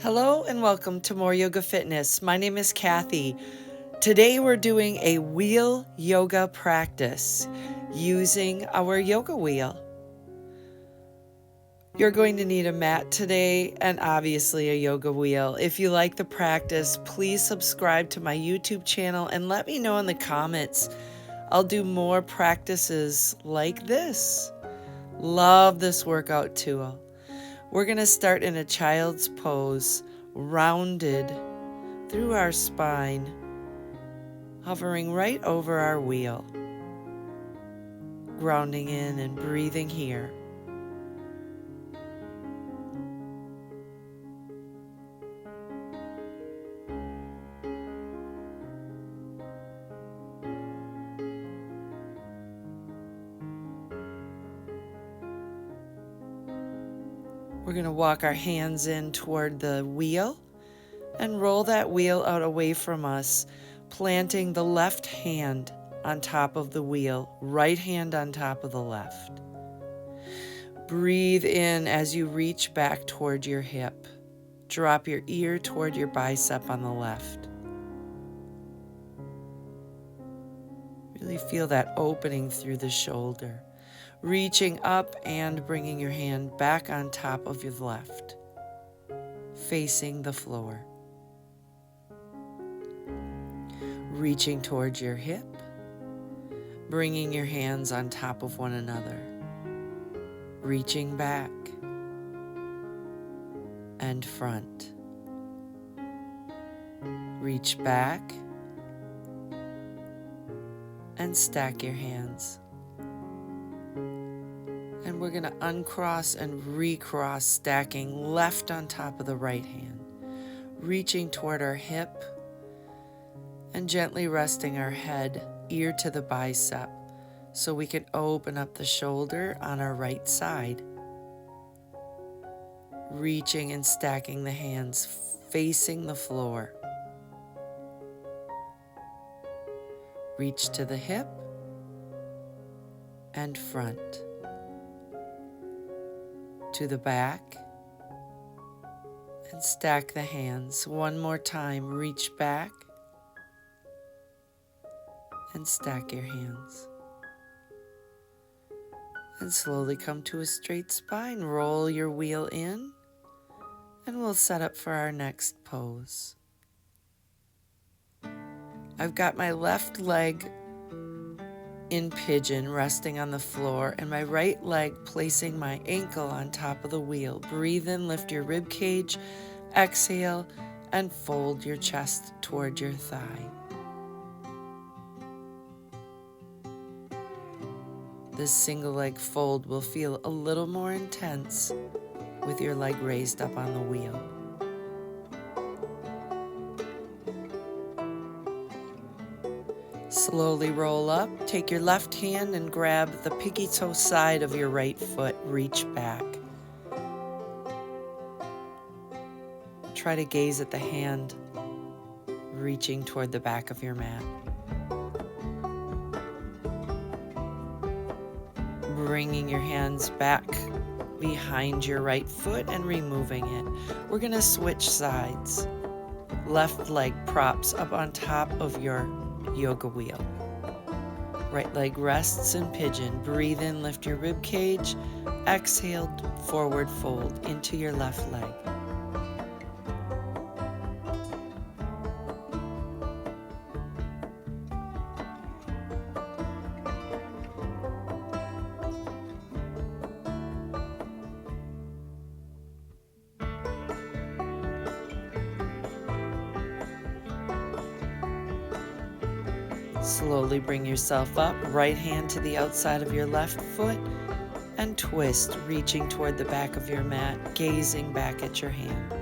Hello and welcome to More Yoga Fitness. My name is Kathy. Today we're doing a wheel yoga practice using our yoga wheel. You're going to need a mat today and obviously a yoga wheel. If you like the practice, please subscribe to my YouTube channel and let me know in the comments. I'll do more practices like this. Love this workout tool. We're going to start in a child's pose, rounded through our spine, hovering right over our wheel, grounding in and breathing here. We're going to walk our hands in toward the wheel and roll that wheel out away from us, planting the left hand on top of the wheel, right hand on top of the left. Breathe in as you reach back toward your hip. Drop your ear toward your bicep on the left. Really feel that opening through the shoulder. Reaching up and bringing your hand back on top of your left, facing the floor. Reaching towards your hip, bringing your hands on top of one another. Reaching back and front. Reach back and stack your hands. And we're going to uncross and recross, stacking left on top of the right hand, reaching toward our hip and gently resting our head ear to the bicep so we can open up the shoulder on our right side. Reaching and stacking the hands facing the floor. Reach to the hip and front. To the back and stack the hands. One more time, reach back and stack your hands. And slowly come to a straight spine. Roll your wheel in and we'll set up for our next pose. I've got my left leg in pigeon resting on the floor and my right leg placing my ankle on top of the wheel. Breathe in, lift your rib cage, exhale, and fold your chest toward your thigh. This single leg fold will feel a little more intense with your leg raised up on the wheel. Slowly roll up, take your left hand and grab the pinky toe side of your right foot, reach back. Try to gaze at the hand, reaching toward the back of your mat. Bringing your hands back behind your right foot and removing it. We're going to switch sides. Left leg props up on top of your yoga wheel. Right leg rests in pigeon. Breathe in, lift your rib cage. Exhale, forward fold into your left leg. Slowly bring yourself up, right hand to the outside of your left foot, and twist, reaching toward the back of your mat, gazing back at your hand.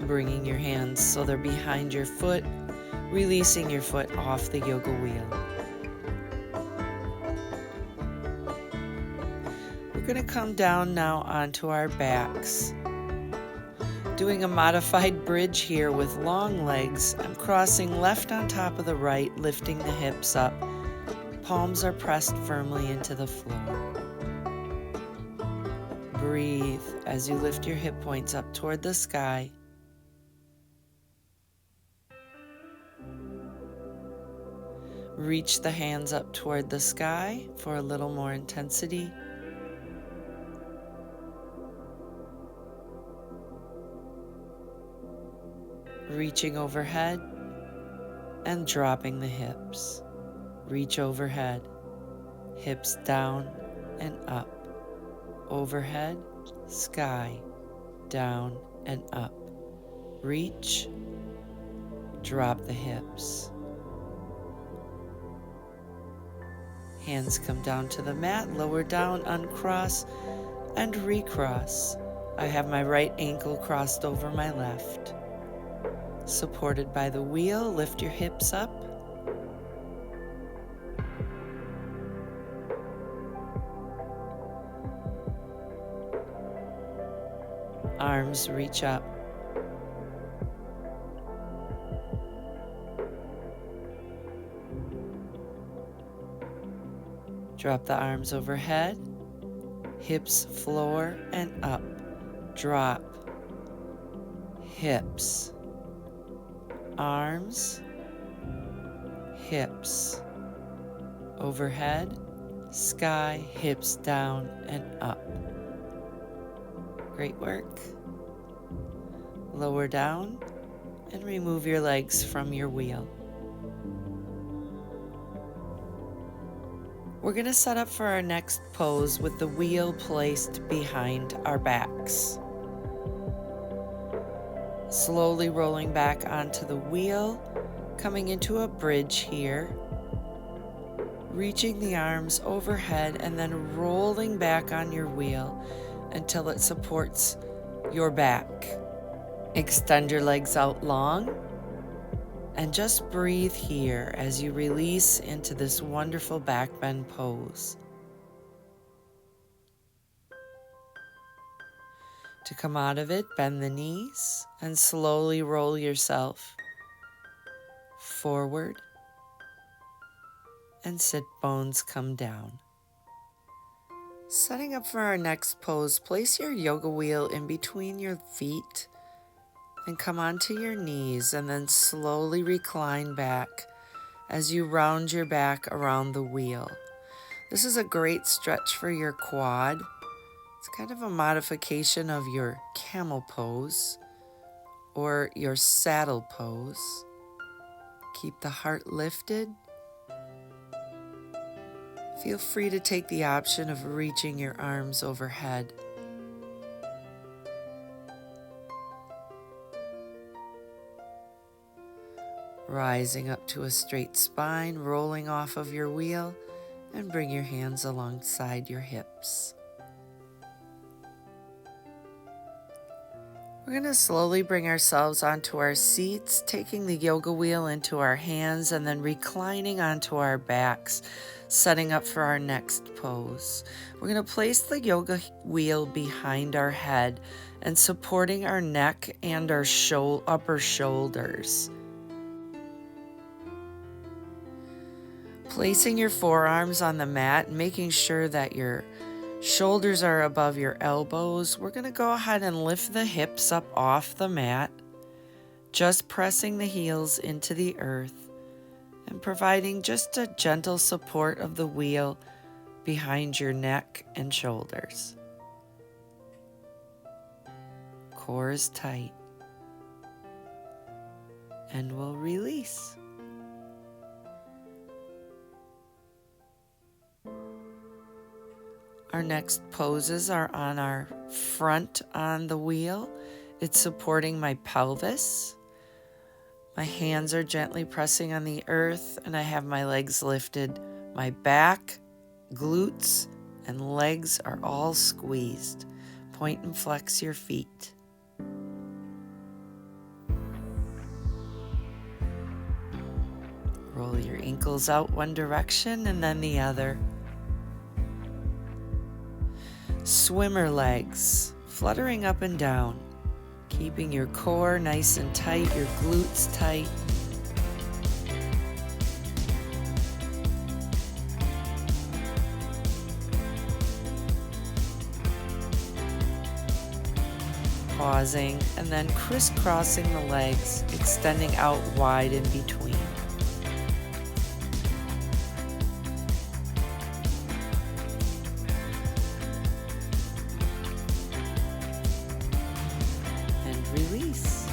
Bringing your hands so they're behind your foot, releasing your foot off the yoga wheel. We're going to come down now onto our backs. Doing a modified bridge here with long legs. I'm crossing left on top of the right, lifting the hips up. Palms are pressed firmly into the floor. Breathe as you lift your hip points up toward the sky. Reach the hands up toward the sky for a little more intensity. Reaching overhead and dropping the hips. Reach overhead, hips down and up. Overhead, sky, down and up. Reach, drop the hips. Hands come down to the mat, lower down, uncross, and recross. I have my right ankle crossed over my left. Supported by the wheel, lift your hips up. Arms reach up. Drop the arms overhead, hips floor and up. Drop, hips, arms, hips, overhead, sky, hips down and up. Great work. Lower down and remove your legs from your wheel. We're going to set up for our next pose with the wheel placed behind our backs. Slowly rolling back onto the wheel, coming into a bridge here, reaching the arms overhead and then rolling back on your wheel until it supports your back. Extend your legs out long and just breathe here as you release into this wonderful back bend pose. To come out of it, bend the knees and slowly roll yourself forward and sit bones come down. Setting up for our next pose, place your yoga wheel in between your feet and come onto your knees and then slowly recline back as you round your back around the wheel. This is a great stretch for your quad. It's kind of a modification of your camel pose or your saddle pose. Keep the heart lifted. Feel free to take the option of reaching your arms overhead. Rising up to a straight spine, rolling off of your wheel, and bring your hands alongside your hips. We're going to slowly bring ourselves onto our seats, taking the yoga wheel into our hands and then reclining onto our backs, setting up for our next pose. We're going to place the yoga wheel behind our head and supporting our neck and our upper shoulders. Placing your forearms on the mat and making sure that your shoulders are above your elbows. We're going to go ahead and lift the hips up off the mat, just pressing the heels into the earth and providing just a gentle support of the wheel behind your neck and shoulders. Core is tight. And we'll release. Our next poses are on our front on the wheel. It's supporting my pelvis. My hands are gently pressing on the earth and I have my legs lifted. My back, glutes, and legs are all squeezed. Point and flex your feet. Roll your ankles out one direction and then the other. Swimmer legs, fluttering up and down. Keeping your core nice and tight, your glutes tight. Pausing and then crisscrossing the legs, extending out wide in between. And release.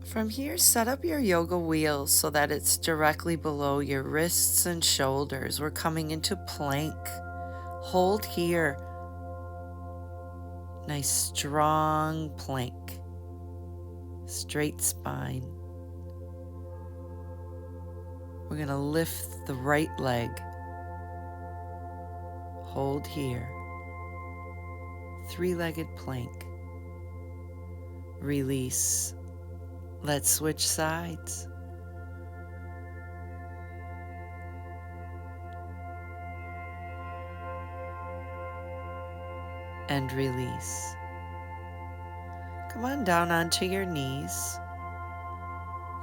From here, set up your yoga wheel so that it's directly below your wrists and shoulders. We're coming into plank. Hold here. Nice strong plank. Straight spine. We're going to lift the right leg. Hold here. Three-legged plank. Release. Let's switch sides. And release. Come on down onto your knees.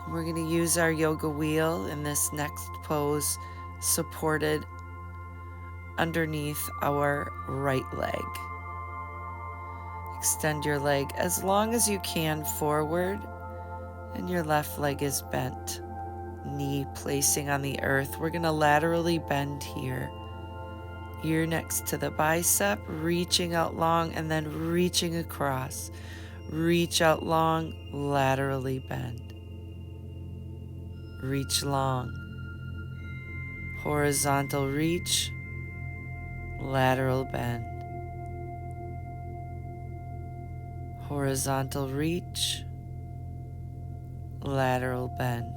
And we're going to use our yoga wheel in this next pose, supported underneath our right leg. Extend your leg as long as you can forward, and your left leg is bent. Knee placing on the earth. We're going to laterally bend here. Ear next to the bicep, reaching out long and then reaching across. Reach out long, laterally bend. Reach long. Horizontal reach, lateral bend. Horizontal reach, lateral bend.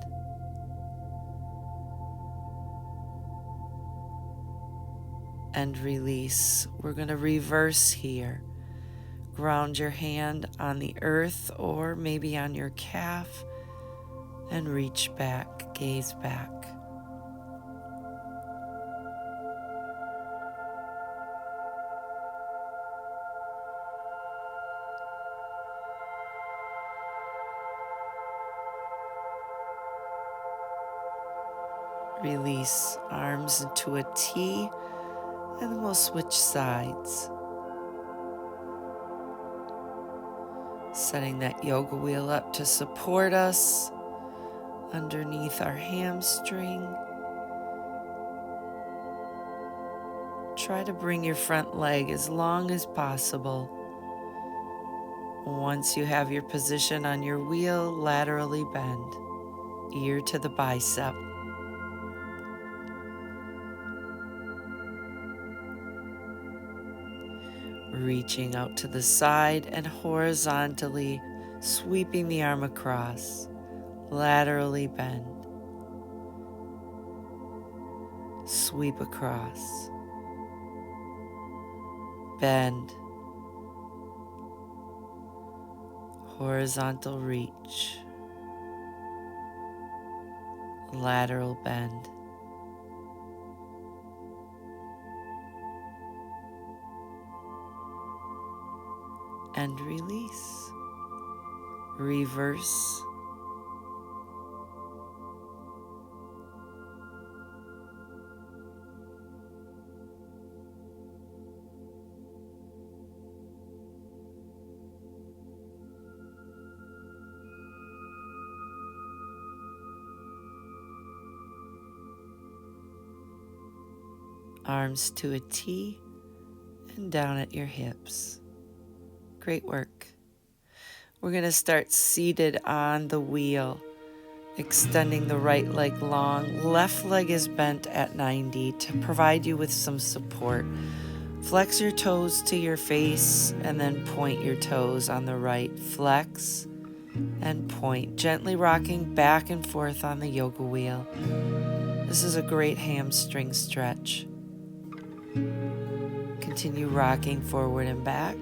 And release. We're going to reverse here. Ground your hand on the earth or maybe on your calf and reach back, gaze back. Release, arms into a T, and then we'll switch sides. Setting that yoga wheel up to support us underneath our hamstring. Try to bring your front leg as long as possible. Once you have your position on your wheel, laterally bend, ear to the bicep. Reaching out to the side and horizontally sweeping the arm across, laterally bend, sweep across, bend, horizontal reach, lateral bend. And release. Reverse. Arms to a T and down at your hips. Great work. We're going to start seated on the wheel, extending the right leg long. Left leg is bent at 90 to provide you with some support. Flex your toes to your face and then point your toes on the right. Flex and point, gently rocking back and forth on the yoga wheel. This is a great hamstring stretch. Continue rocking forward and back.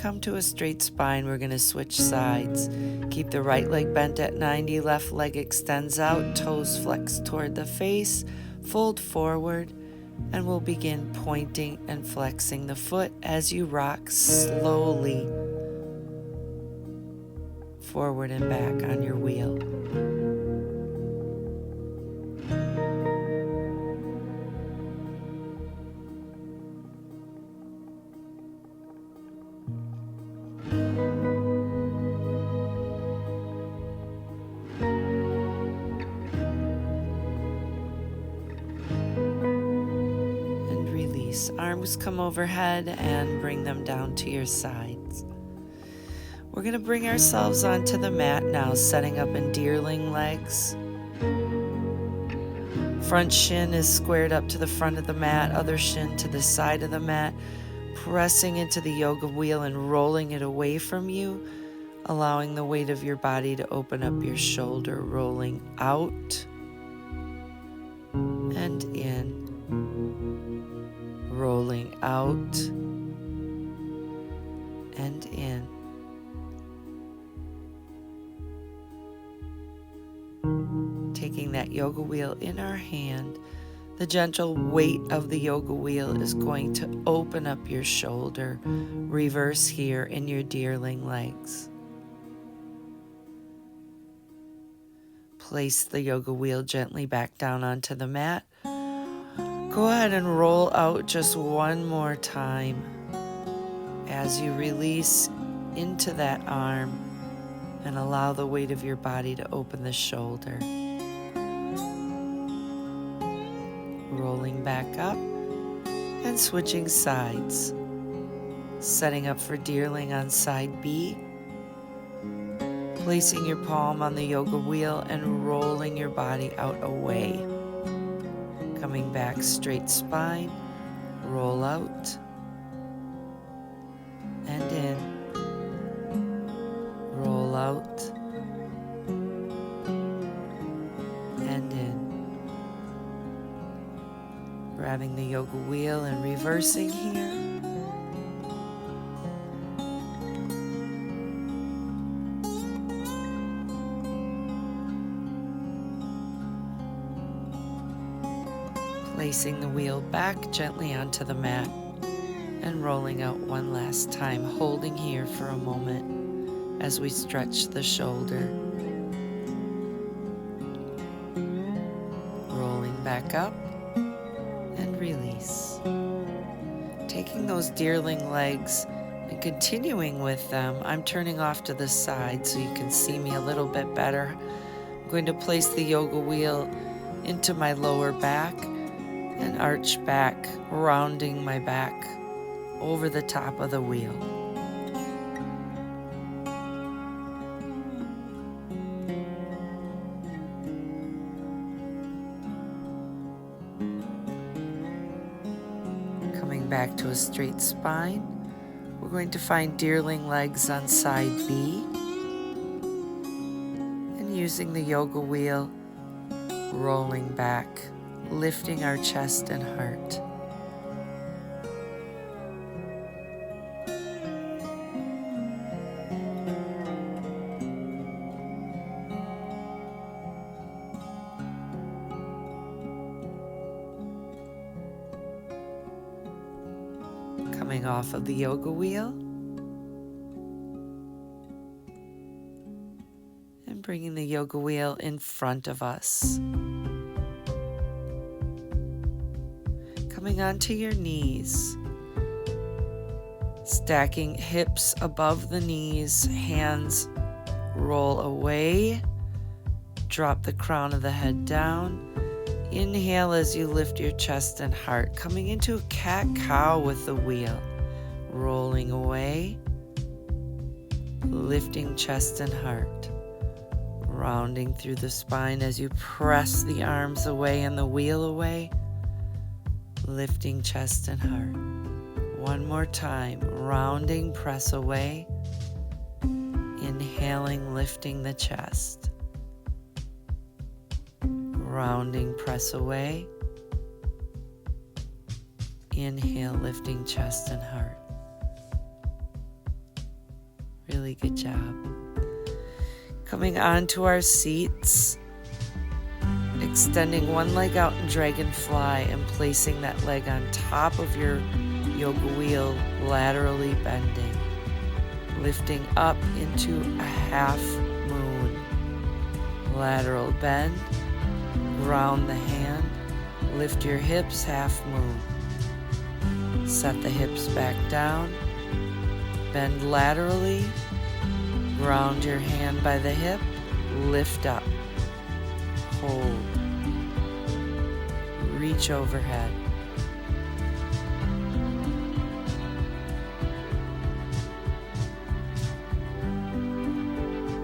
come to a straight spine. We're going to switch sides. Keep the right leg bent at 90, left leg extends out, toes flex toward the face, fold forward, and we'll begin pointing and flexing the foot as you rock slowly forward and back on your wheel. Arms come overhead and bring them down to your sides. We're going to bring ourselves onto the mat now, setting up in deerling legs. Front shin is squared up to the front of the mat, other shin to the side of the mat, pressing into the yoga wheel and rolling it away from you, allowing the weight of your body to open up your shoulder, rolling out and in. Rolling out and in. Taking that yoga wheel in our hand, the gentle weight of the yoga wheel is going to open up your shoulder. Reverse here in your deerling legs. Place the yoga wheel gently back down onto the mat. Go ahead and roll out just one more time as you release into that arm and allow the weight of your body to open the shoulder. Rolling back up and switching sides. Setting up for deerling on side B. Placing your palm on the yoga wheel and rolling your body out away. Coming back, straight spine, roll out and in, roll out and in. Grabbing the yoga wheel and reversing here. Placing the wheel back gently onto the mat and rolling out one last time, holding here for a moment as we stretch the shoulder. Rolling back up and release. Taking those deerling legs and continuing with them, I'm turning off to the side so you can see me a little bit better. I'm going to place the yoga wheel into my lower back and arch back, rounding my back over the top of the wheel. Coming back to a straight spine, we're going to find deerling legs on side B and using the yoga wheel, rolling back, lifting our chest and heart. Coming off of the yoga wheel and bringing the yoga wheel in front of us. Coming onto your knees, stacking hips above the knees, hands roll away, drop the crown of the head down. Inhale as you lift your chest and heart, coming into a cat-cow with the wheel, rolling away, lifting chest and heart, rounding through the spine as you press the arms away and the wheel away, lifting chest and heart. One more time, rounding, press away, inhaling, lifting the chest, rounding, press away, inhale, lifting chest and heart. Really good job. Coming onto our seats, extending one leg out in dragonfly and placing that leg on top of your yoga wheel, laterally bending. Lifting up into a half moon. Lateral bend, ground the hand, lift your hips, half moon. Set the hips back down, bend laterally, ground your hand by the hip, lift up, hold, reach overhead.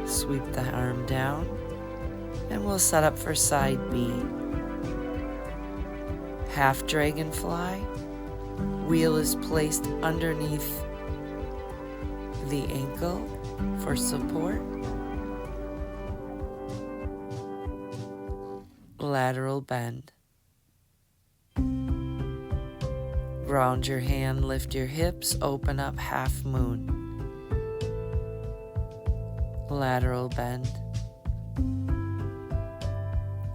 Sweep the arm down, and we'll set up for side B. Half dragonfly, wheel is placed underneath the ankle for support. Lateral bend. Ground your hand, lift your hips, open up, half moon. Lateral bend.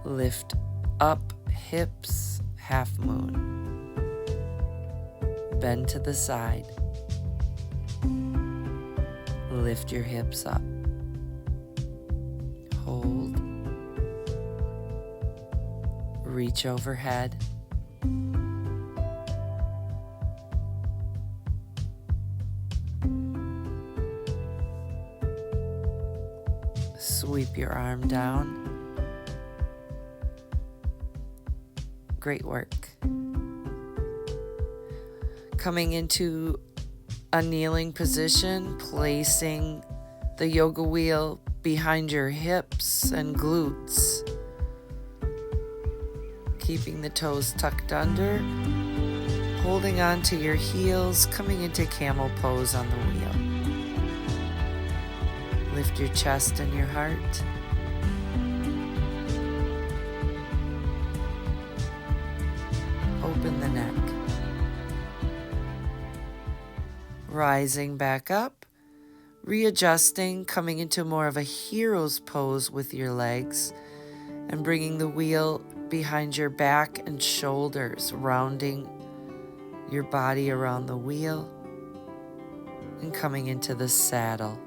Lift up, hips, half moon. Bend to the side. Lift your hips up. Hold. Reach overhead. Sweep your arm down. Great work. Coming into a kneeling position, placing the yoga wheel behind your hips and glutes. Keeping the toes tucked under, holding on to your heels, coming into camel pose on the wheel. Lift your chest and your heart. Open the neck. Rising back up, readjusting, coming into more of a hero's pose with your legs and bringing the wheel behind your back and shoulders, rounding your body around the wheel and coming into the saddle.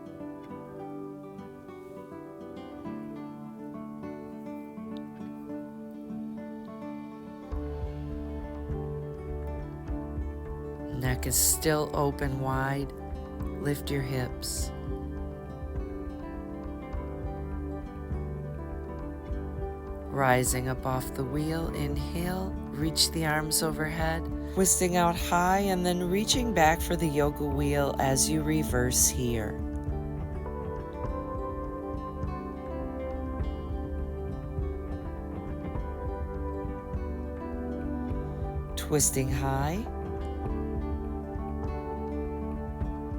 Neck is still open wide. Lift your hips. Rising up off the wheel, inhale, reach the arms overhead, twisting out high and then reaching back for the yoga wheel as you reverse here. Twisting high.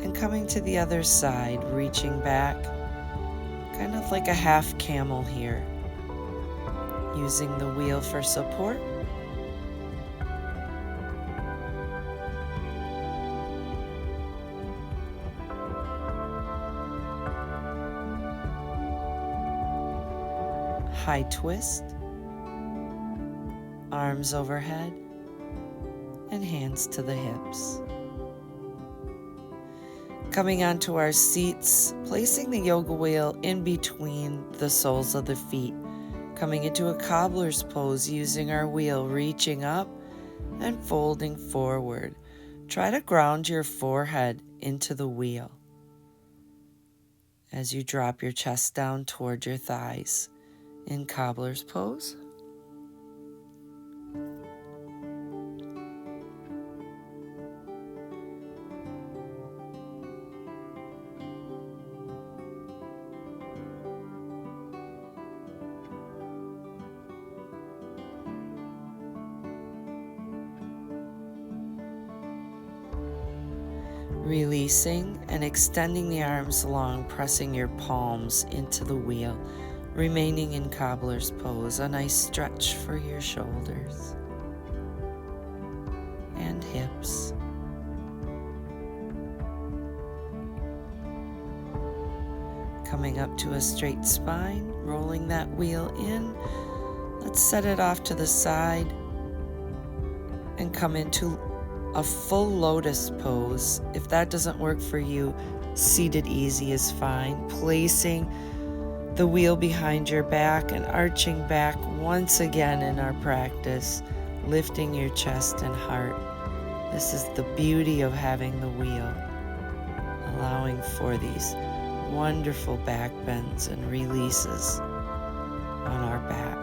And coming to the other side, reaching back, kind of like a half camel here. Using the wheel for support. High twist. Arms overhead and hands to the hips. Coming onto our seats, placing the yoga wheel in between the soles of the feet. Coming into a cobbler's pose using our wheel, reaching up and folding forward. Try to ground your forehead into the wheel as you drop your chest down toward your thighs in cobbler's pose. Releasing and extending the arms long, pressing your palms into the wheel, remaining in cobbler's pose, a nice stretch for your shoulders and hips. Coming up to a straight spine, rolling that wheel in. Let's set it off to the side and come into a full lotus pose. If that doesn't work for you, seated easy is fine. Placing the wheel behind your back and arching back once again in our practice, lifting your chest and heart. This is the beauty of having the wheel, allowing for these wonderful back bends and releases on our back.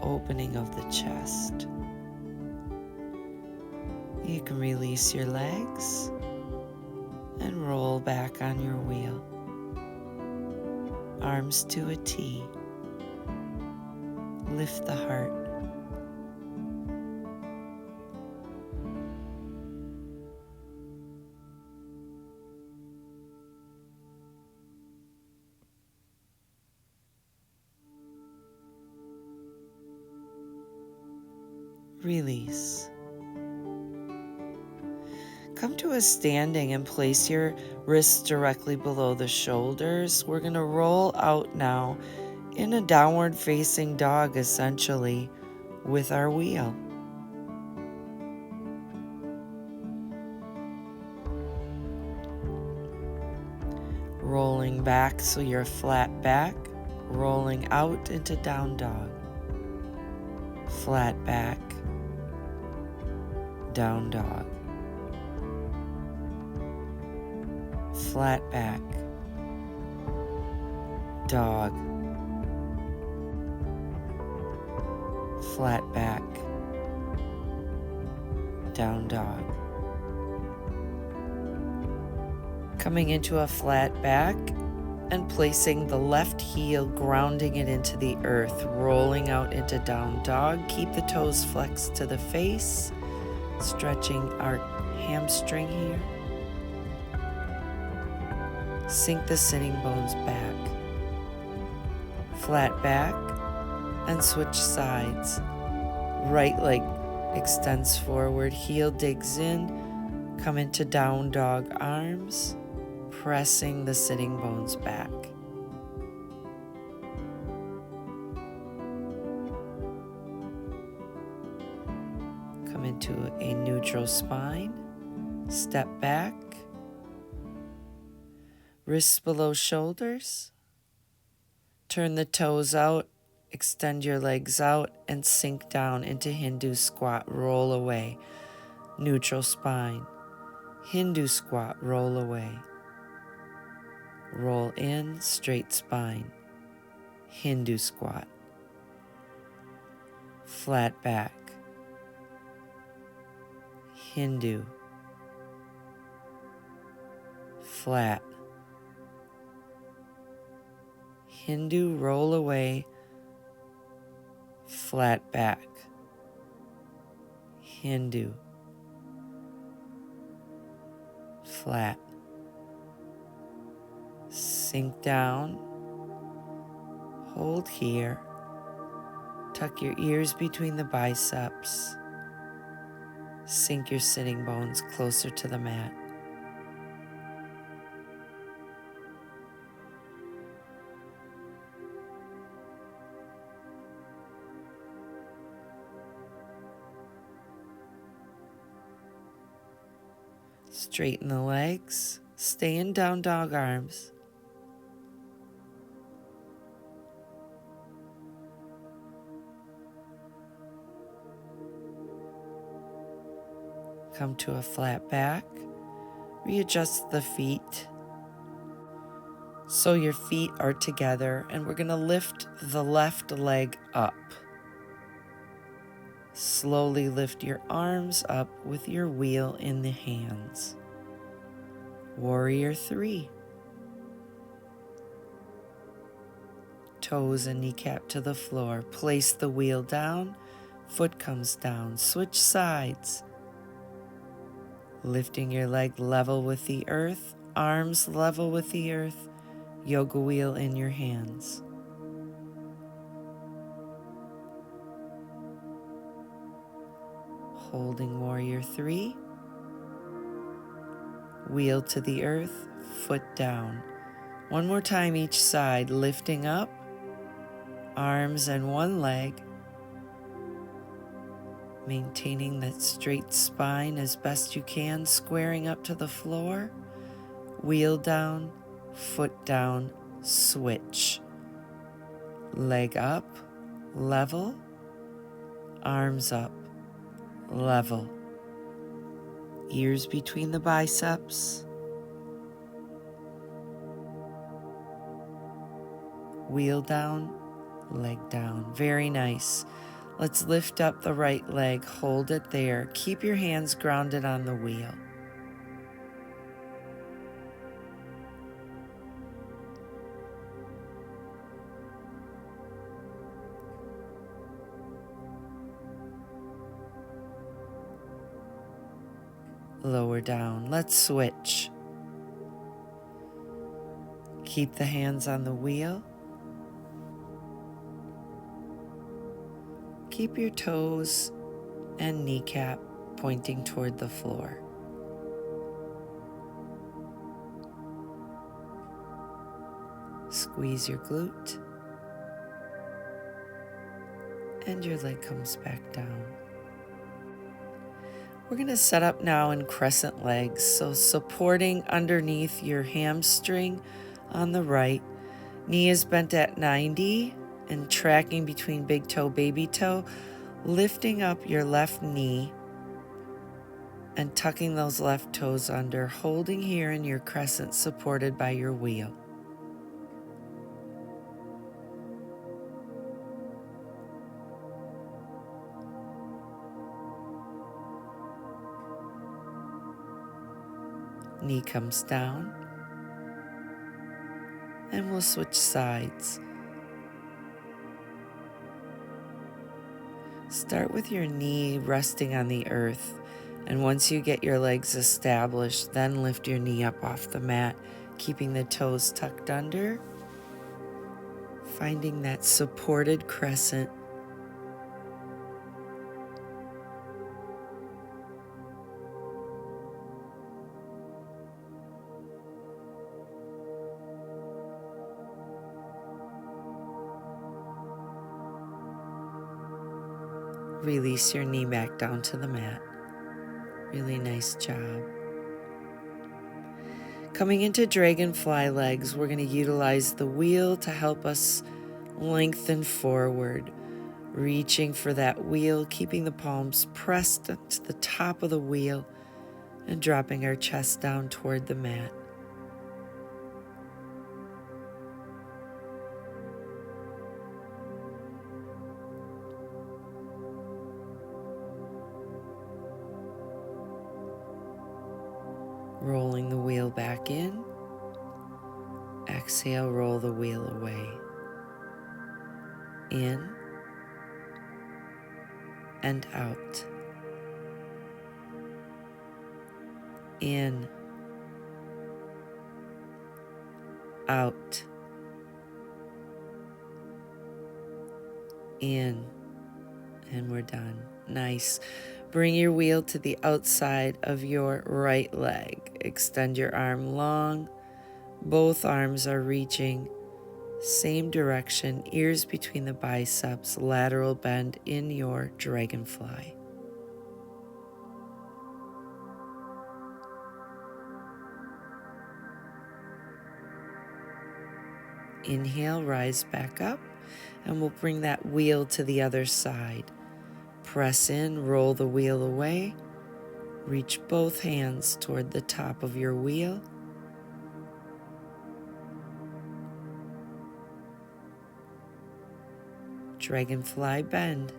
Opening of the chest. You can release your legs and roll back on your wheel. Arms to a T. Lift the heart. Release. Come to a standing and place your wrists directly below the shoulders. We're going to roll out now in a downward facing dog, essentially, with our wheel. Rolling back so you're flat back, rolling out into down dog. Flat back, down dog. Flat back, dog. Flat back, down dog. Coming into a flat back and placing the left heel, grounding it into the earth, rolling out into down dog. Keep the toes flexed to the face, stretching our hamstring here. Sink the sitting bones back. Flat back and switch sides. Right leg extends forward, heel digs in, come into down dog arms, pressing the sitting bones back. Come into a neutral spine, step back, wrists below shoulders, turn the toes out, extend your legs out, and sink down into Hindu squat, roll away, neutral spine, Hindu squat, roll away. Roll in, straight spine, Hindu squat, flat back, Hindu, flat, Hindu, roll away, flat back, Hindu, flat. Sink down, hold here, tuck your ears between the biceps, sink your sitting bones closer to the mat. Straighten the legs, stay in down dog arms. Come to a flat back, readjust the feet so your feet are together, and we're going to lift the left leg up. Slowly lift your arms up with your wheel in the hands. Warrior 3. Toes and kneecap to the floor. Place the wheel down, foot comes down. Switch sides. Lifting your leg level with the earth, arms level with the earth, yoga wheel in your hands. Holding warrior 3. wheel to the earth, foot down. One more time each side, lifting up, arms and one leg, maintaining that straight spine as best you can, squaring up to the floor, wheel down, foot down, switch. Leg up, level, arms up, level. Ears between the biceps. Wheel down, leg down. Very nice. Let's lift up the right leg, hold it there. Keep your hands grounded on the wheel. Lower down. Let's switch. Keep the hands on the wheel. Keep your toes and kneecap pointing toward the floor. Squeeze your glute, and your leg comes back down. We're going to set up now in crescent legs, so supporting underneath your hamstring on the right. Knee is bent at 90 and tracking between big toe, baby toe, lifting up your left knee and tucking those left toes under, holding here in your crescent supported by your wheel. Knee comes down, and we'll switch sides. Start with your knee resting on the earth, and once you get your legs established, then lift your knee up off the mat, keeping the toes tucked under, finding that supported crescent. Release your knee back down to the mat. Really nice job. Coming into dragonfly legs, we're going to utilize the wheel to help us lengthen forward, reaching for that wheel, keeping the palms pressed to the top of the wheel and dropping our chest down toward the mat. Rolling the wheel back in. Exhale, roll the wheel away. In and out. In, out. In, and we're done. Nice. Bring your wheel to the outside of your right leg. Extend your arm long. Both arms are reaching same direction, ears between the biceps, lateral bend in your dragonfly. Inhale, rise back up, and we'll bring that wheel to the other side. Press in, roll the wheel away. Reach both hands toward the top of your wheel. Dragonfly bend.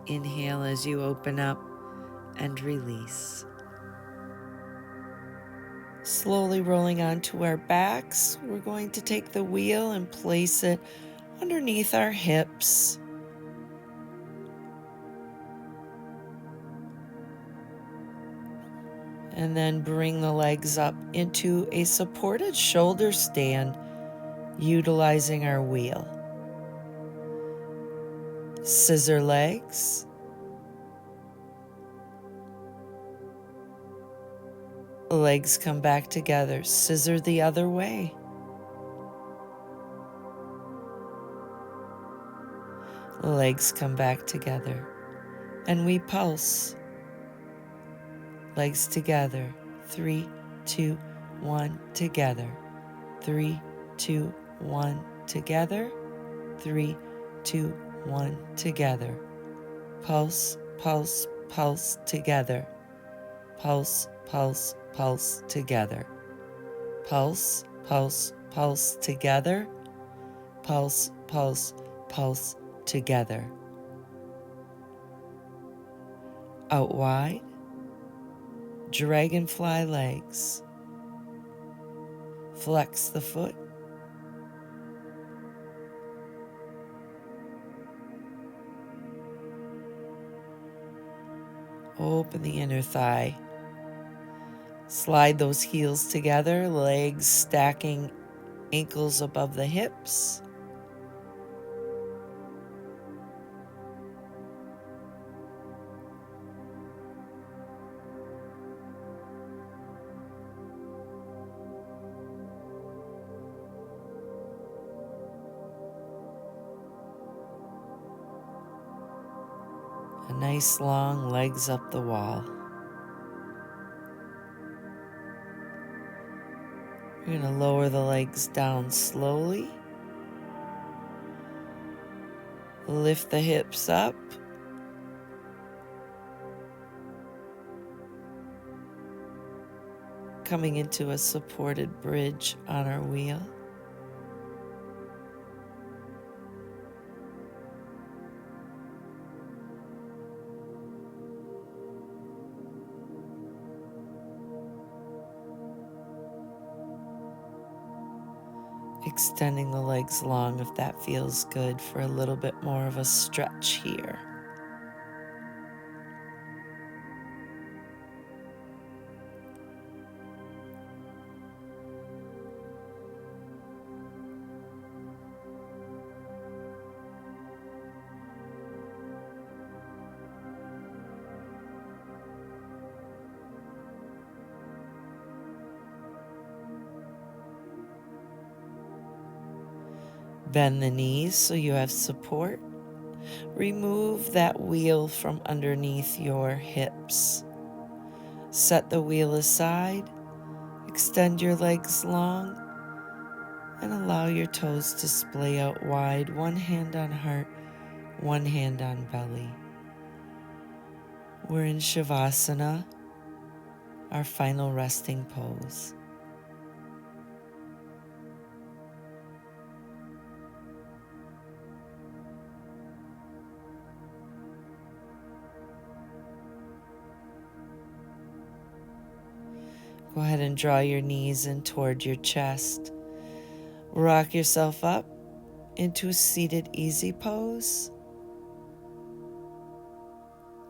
Inhale as you open up and release. Slowly rolling onto our backs, we're going to take the wheel and place it underneath our hips. And then bring the legs up into a supported shoulder stand, utilizing our wheel. Scissor legs. Legs come back together. Scissor the other way. Legs come back together. And we pulse. Legs together. 3, 2, 1, together. 3, 2, 1, together. 3, 2, 1, together. Pulse, pulse, pulse together. Pulse, pulse, pulse together. Pulse, pulse, pulse together. Pulse, pulse, pulse together. Out wide. Dragonfly legs. Flex the foot. Open the inner thigh. Slide those heels together, legs stacking, ankles above the hips. A nice long legs up the wall. We're going to lower the legs down slowly. Lift the hips up. Coming into a supported bridge on our wheel. Extending the legs long if that feels good for a little bit more of a stretch here. Bend the knees so you have support. Remove that wheel from underneath your hips. Set the wheel aside. Extend your legs long and allow your toes to splay out wide. One hand on heart, one hand on belly. We're in Shavasana, our final resting pose. Go ahead and draw your knees in toward your chest. Rock yourself up into a seated easy pose.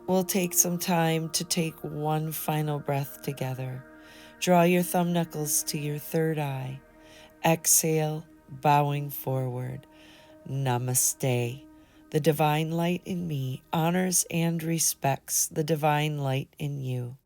We'll take some time to take one final breath together. Draw your thumb knuckles to your third eye. Exhale, bowing forward. Namaste. The divine light in me honors and respects the divine light in you.